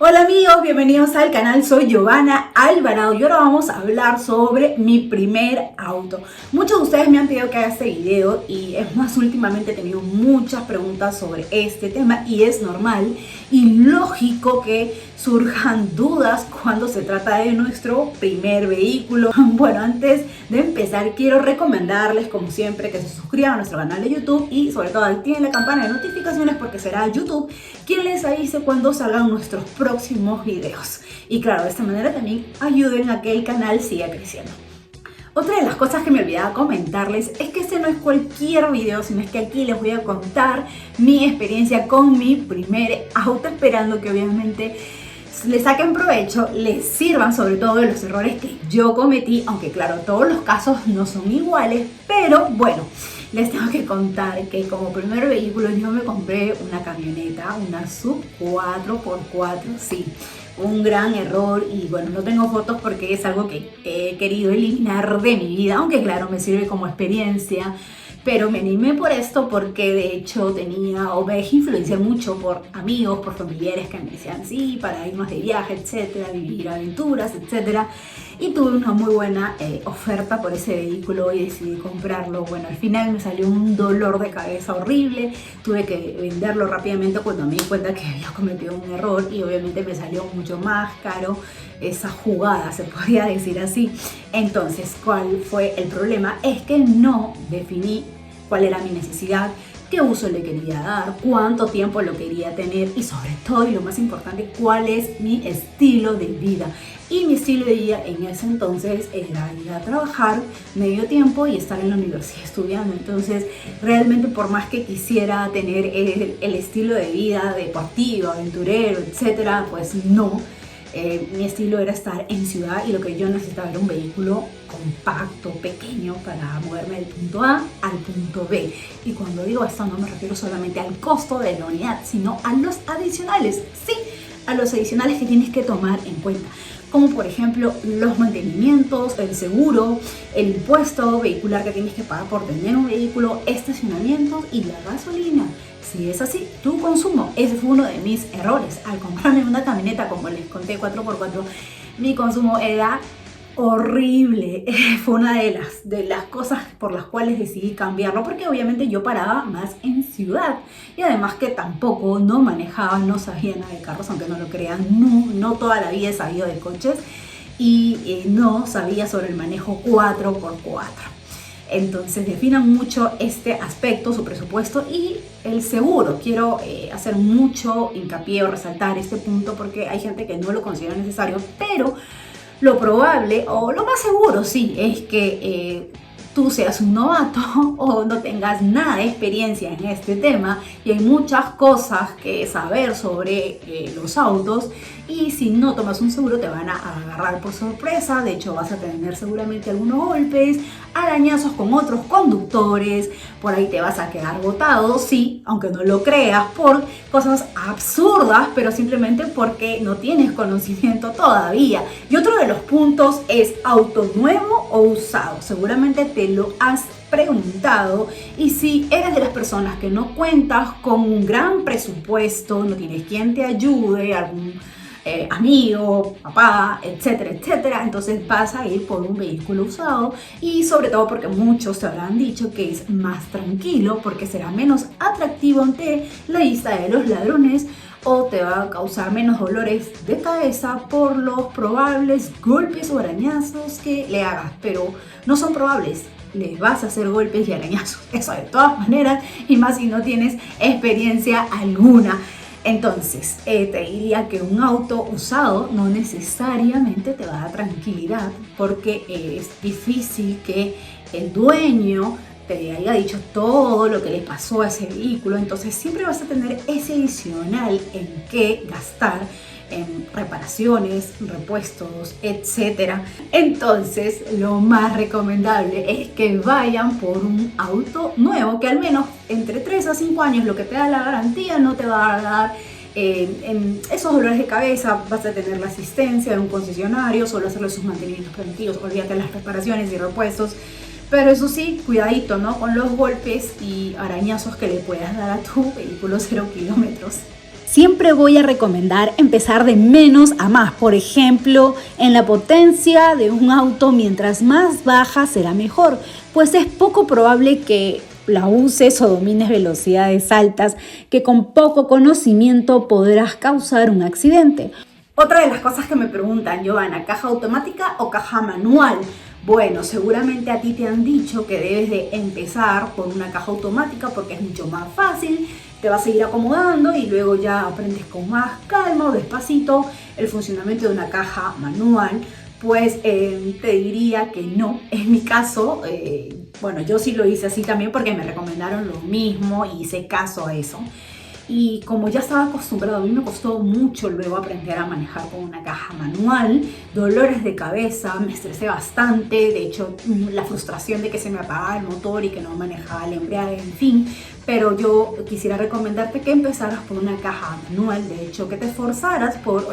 Hola amigos, bienvenidos al canal, soy Giovanna Alvarado y ahora vamos a hablar sobre mi primer auto. Muchos de ustedes me han pedido que haga este video y es más, últimamente he tenido muchas preguntas sobre este tema y es normal y lógico que surjan dudas cuando se trata de nuestro primer vehículo. Bueno, antes de empezar quiero recomendarles como siempre que se suscriban a nuestro canal de YouTube y sobre todo activen la campana de notificaciones porque será YouTube quien les avise cuando salgan nuestros próximos videos. Y claro, de esta manera también ayuden a que el canal siga creciendo. Otra de las cosas que me olvidaba comentarles es que este no es cualquier video, sino es que aquí les voy a contar mi experiencia con mi primer auto, esperando que obviamente les saquen provecho, les sirvan sobre todo de los errores que yo cometí, aunque claro, todos los casos no son iguales, pero bueno, les tengo que contar que como primer vehículo yo me compré una camioneta, una Sub 4x4, sí, un gran error y bueno, no tengo fotos porque es algo que he querido eliminar de mi vida, aunque claro, me sirve como experiencia. Pero me animé por esto porque de hecho tenía o me dejé influenciar mucho por amigos, por familiares que me decían sí, para irnos de viaje, etcétera, vivir aventuras, etcétera. Y tuve una muy buena oferta por ese vehículo y decidí comprarlo. Bueno, al final me salió un dolor de cabeza horrible, tuve que venderlo rápidamente cuando me di cuenta que había cometido un error y obviamente me salió mucho más caro esa jugada, se podría decir así. Entonces, ¿cuál fue el problema? Es que no definí cuál era mi necesidad, qué uso le quería dar, cuánto tiempo lo quería tener y sobre todo, y lo más importante, cuál es mi estilo de vida. Y mi estilo de vida en ese entonces era ir a trabajar medio tiempo y estar en la universidad estudiando. Entonces, realmente por más que quisiera tener el estilo de vida deportivo, aventurero, etcétera, pues no. Mi estilo era estar en ciudad y lo que yo necesitaba era un vehículo compacto, pequeño para moverme del punto A al punto B. Y cuando digo esto no me refiero solamente al costo de la unidad, sino a los adicionales, sí, a los adicionales que tienes que tomar en cuenta, como por ejemplo los mantenimientos, el seguro, el impuesto vehicular que tienes que pagar por tener un vehículo, estacionamientos y la gasolina. Si es así, tu consumo, ese fue uno de mis errores. Al comprarme una camioneta, como les conté, 4x4, mi consumo era horrible. Fue una de las cosas por las cuales decidí cambiarlo, porque obviamente yo paraba más en ciudad y además que tampoco no manejaba, no sabía nada de carros, aunque no lo crean, no toda la vida he sabido de coches y no sabía sobre el manejo 4x4. Entonces definan mucho este aspecto, su presupuesto y el seguro. Quiero hacer mucho hincapié o resaltar este punto porque hay gente que no lo considera necesario, pero lo probable o lo más seguro sí es que tú seas un novato o no tengas nada de experiencia en este tema y hay muchas cosas que saber sobre los autos y si no tomas un seguro te van a agarrar por sorpresa. De hecho vas a tener seguramente algunos golpes, arañazos con otros conductores, por ahí te vas a quedar botado, sí, aunque no lo creas, por cosas absurdas, pero simplemente porque no tienes conocimiento todavía. Y otro de los puntos es auto nuevo o usado. Seguramente te lo has preguntado y si eres de las personas que no cuentas con un gran presupuesto, no tienes quien te ayude, algún amigo, papá, etcétera, etcétera, entonces vas a ir por un vehículo usado y sobre todo porque muchos te habrán dicho que es más tranquilo porque será menos atractivo ante la vista de los ladrones o te va a causar menos dolores de cabeza por los probables golpes o arañazos que le hagas, pero no son probables. Les vas a hacer golpes y arañazos, eso de todas maneras, y más si no tienes experiencia alguna. Entonces, te diría que un auto usado no necesariamente te va a dar tranquilidad porque es difícil que el dueño te haya dicho todo lo que le pasó a ese vehículo. Entonces, siempre vas a tener ese adicional en qué gastar en reparaciones, repuestos, etcétera. Entonces, lo más recomendable es que vayan por un auto nuevo, que al menos entre 3 a 5 años, lo que te da la garantía, no te va a dar esos dolores de cabeza. Vas a tener la asistencia de un concesionario, solo hacerle sus mantenimientos preventivos, olvídate de las reparaciones y repuestos. Pero eso sí, cuidadito, ¿no? Con los golpes y arañazos que le puedas dar a tu vehículo 0 kilómetros. Siempre voy a recomendar empezar de menos a más. Por ejemplo, en la potencia de un auto, mientras más baja será mejor, pues es poco probable que la uses o domines velocidades altas que con poco conocimiento podrás causar un accidente. Otra de las cosas que me preguntan, Giovanna, ¿caja automática o caja manual? Bueno, seguramente a ti te han dicho que debes de empezar por una caja automática porque es mucho más fácil, te vas a ir acomodando y luego ya aprendes con más calma o despacito el funcionamiento de una caja manual. Pues te diría que no. En mi caso, bueno, yo sí lo hice así también porque me recomendaron lo mismo y hice caso a eso. Y como ya estaba acostumbrado, a mí me costó mucho luego aprender a manejar con una caja manual, dolores de cabeza, me estresé bastante, de hecho la frustración de que se me apagaba el motor y que no manejaba el embrague, en fin. Pero yo quisiera recomendarte que empezaras por una caja manual, de hecho que te esforzaras por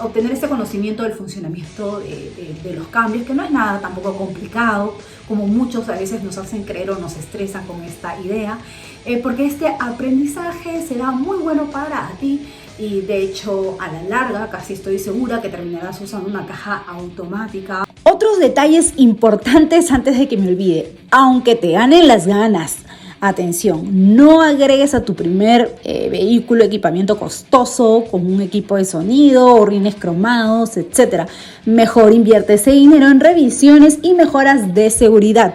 obtener ese conocimiento del funcionamiento de los cambios, que no es nada tampoco complicado, como muchos a veces nos hacen creer o nos estresan con esta idea, porque este aprendizaje será muy bueno para ti y de hecho a la larga casi estoy segura que terminarás usando una caja automática. Otros detalles importantes antes de que me olvide, aunque te ganen las ganas. Atención, no agregues a tu primer vehículo equipamiento costoso como un equipo de sonido o rines cromados, etc. Mejor invierte ese dinero en revisiones y mejoras de seguridad.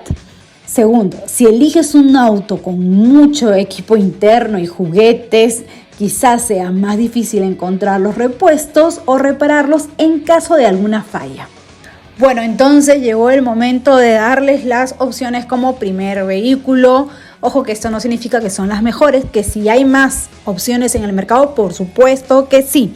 Segundo, si eliges un auto con mucho equipo interno y juguetes, quizás sea más difícil encontrar los repuestos o repararlos en caso de alguna falla. Bueno, entonces llegó el momento de darles las opciones como primer vehículo. Ojo que esto no significa que son las mejores, que si hay más opciones en el mercado, por supuesto que sí.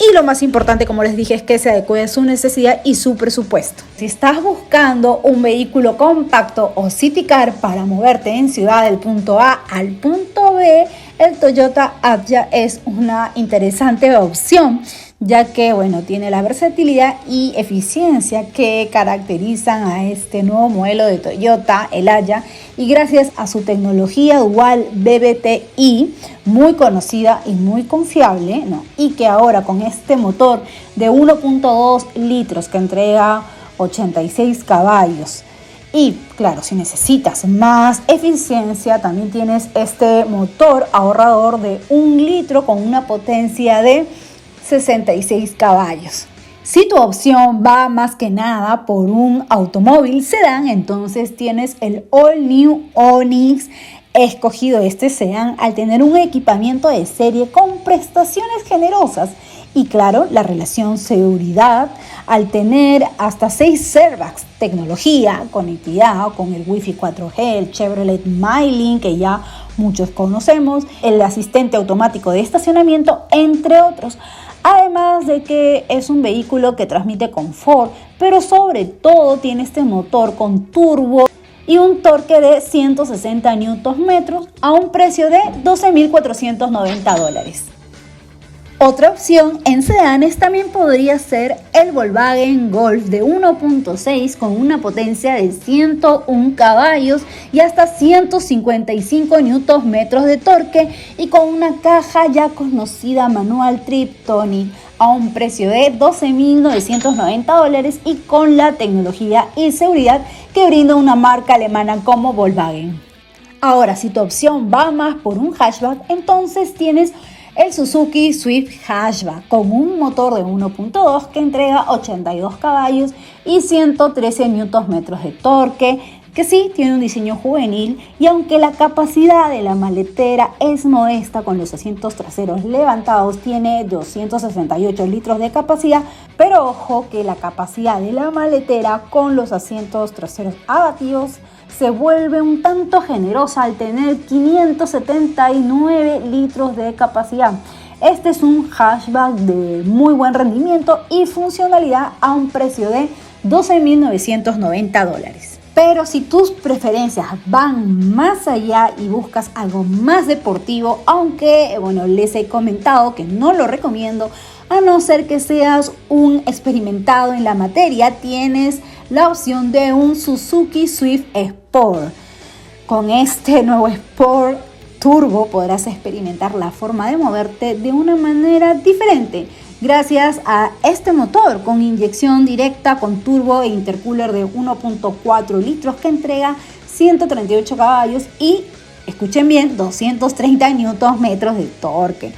Y lo más importante, como les dije, es que se adecue a su necesidad y su presupuesto. Si estás buscando un vehículo compacto o city car para moverte en ciudad del punto A al punto B, el Toyota Agya es una interesante opción, ya que tiene la versatilidad y eficiencia que caracterizan a este nuevo modelo de Toyota, el Agya, y gracias a su tecnología dual BBTI, muy conocida y muy confiable, y que ahora con este motor de 1.2 litros que entrega 86 caballos, y claro, si necesitas más eficiencia, también tienes este motor ahorrador de 1 litro con una potencia de 66 caballos. Si tu opción va más que nada por un automóvil sedán, entonces tienes el All New Onix escogido este sedán al tener un equipamiento de serie con prestaciones generosas y claro, la relación seguridad al tener hasta 6 airbags, tecnología, conectividad con el Wi-Fi 4G, el Chevrolet MyLink que ya muchos conocemos, el asistente automático de estacionamiento, entre otros. Además de que es un vehículo que transmite confort, pero sobre todo tiene este motor con turbo y un torque de 160 Nm a un precio de $12,490. Otra opción en sedanes también podría ser el Volkswagen Golf de 1.6 con una potencia de 101 caballos y hasta 155 Nm de torque y con una caja ya conocida manual Triptonic a un precio de $12,990 y con la tecnología y seguridad que brinda una marca alemana como Volkswagen. Ahora, si tu opción va más por un hatchback, entonces tienes el Suzuki Swift Hatchback con un motor de 1.2 que entrega 82 caballos y 113 Nm de torque, que sí tiene un diseño juvenil y aunque la capacidad de la maletera es modesta con los asientos traseros levantados, tiene 268 litros de capacidad, pero ojo que la capacidad de la maletera con los asientos traseros abatidos se vuelve un tanto generosa al tener 579 litros de capacidad. Este es un hatchback de muy buen rendimiento y funcionalidad a un precio de $12,990. Pero si tus preferencias van más allá y buscas algo más deportivo, aunque les he comentado que no lo recomiendo, a no ser que seas un experimentado en la materia, tienes la opción de un Suzuki Swift Sport. Con este nuevo Sport turbo podrás experimentar la forma de moverte de una manera diferente gracias a este motor con inyección directa con turbo e intercooler de 1.4 litros que entrega 138 caballos y, escuchen bien, 230 Nm de torque.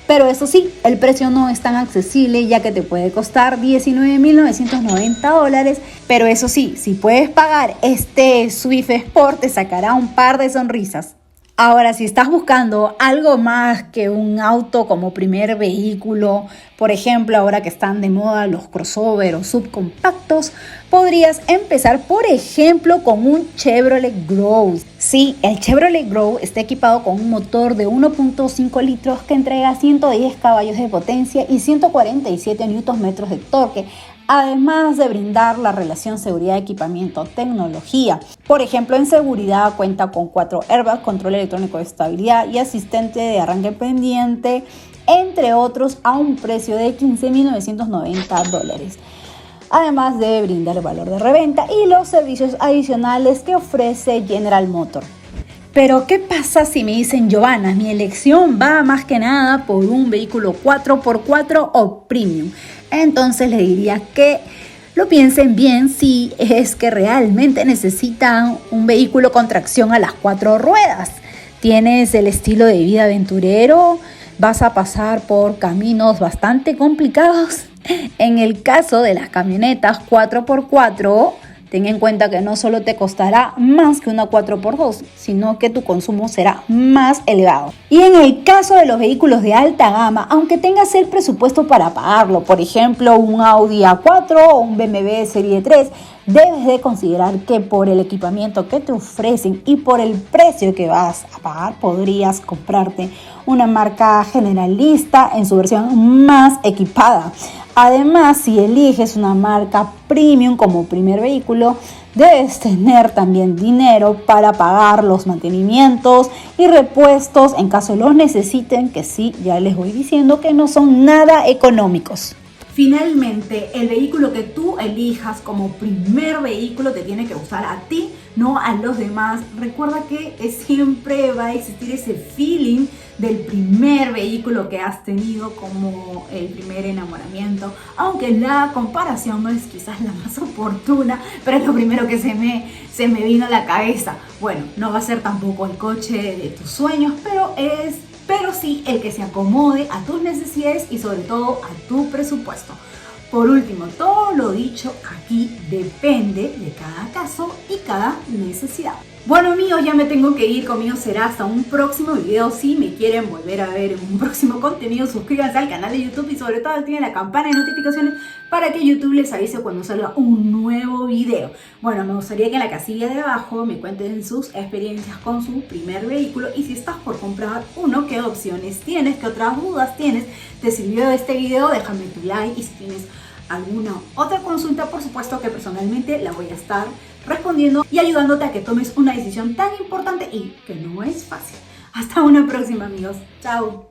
Pero eso sí, el precio no es tan accesible ya que te puede costar $19.990. Pero eso sí, si puedes pagar este Swift Sport te sacará un par de sonrisas. Ahora, si estás buscando algo más que un auto como primer vehículo, por ejemplo, ahora que están de moda los crossover o subcompactos, podrías empezar, por ejemplo, con un Chevrolet Grow. Sí, el Chevrolet Grow está equipado con un motor de 1.5 litros que entrega 110 caballos de potencia y 147 Nm de torque, además de brindar la relación seguridad-equipamiento-tecnología. Por ejemplo, en seguridad cuenta con 4 airbags, control electrónico de estabilidad y asistente de arranque pendiente, entre otros, a un precio de $15.990. Además de brindar el valor de reventa y los servicios adicionales que ofrece General Motors. Pero, ¿qué pasa si me dicen, Giovanna, mi elección va más que nada por un vehículo 4x4 o premium? Entonces le diría que lo piensen bien si es que realmente necesitan un vehículo con tracción a las 4 ruedas. ¿Tienes el estilo de vida aventurero? ¿Vas a pasar por caminos bastante complicados? En el caso de las camionetas 4x4, ten en cuenta que no solo te costará más que una 4x2, sino que tu consumo será más elevado. Y en el caso de los vehículos de alta gama, aunque tengas el presupuesto para pagarlo, por ejemplo un Audi A4 o un BMW Serie 3, debes de considerar que por el equipamiento que te ofrecen y por el precio que vas a pagar, podrías comprarte una marca generalista en su versión más equipada. Además, si eliges una marca premium como primer vehículo, debes tener también dinero para pagar los mantenimientos y repuestos en caso los necesiten, que sí, ya les voy diciendo que no son nada económicos. Finalmente, el vehículo que tú elijas como primer vehículo te tiene que gustar a ti, no a los demás. Recuerda que siempre va a existir ese feeling del primer vehículo que has tenido como el primer enamoramiento, aunque la comparación no es quizás la más oportuna, pero es lo primero que se me vino a la cabeza. Bueno, no va a ser tampoco el coche de tus sueños, pero sí el que se acomode a tus necesidades y sobre todo a tu presupuesto. Por último, todo lo dicho aquí depende de cada caso y cada necesidad. Bueno amigos, ya me tengo que ir, conmigo será hasta un próximo video. Si me quieren volver a ver en un próximo contenido, suscríbanse al canal de YouTube y sobre todo activen la campana de notificaciones para que YouTube les avise cuando salga un nuevo video. Bueno, me gustaría que en la casilla de abajo me cuenten sus experiencias con su primer vehículo y si estás por comprar uno, qué opciones tienes, qué otras dudas tienes. ¿Te sirvió este video? Déjame tu like y si tienes alguna otra consulta, por supuesto que personalmente la voy a estar respondiendo y ayudándote a que tomes una decisión tan importante y que no es fácil. Hasta una próxima amigos. Chao.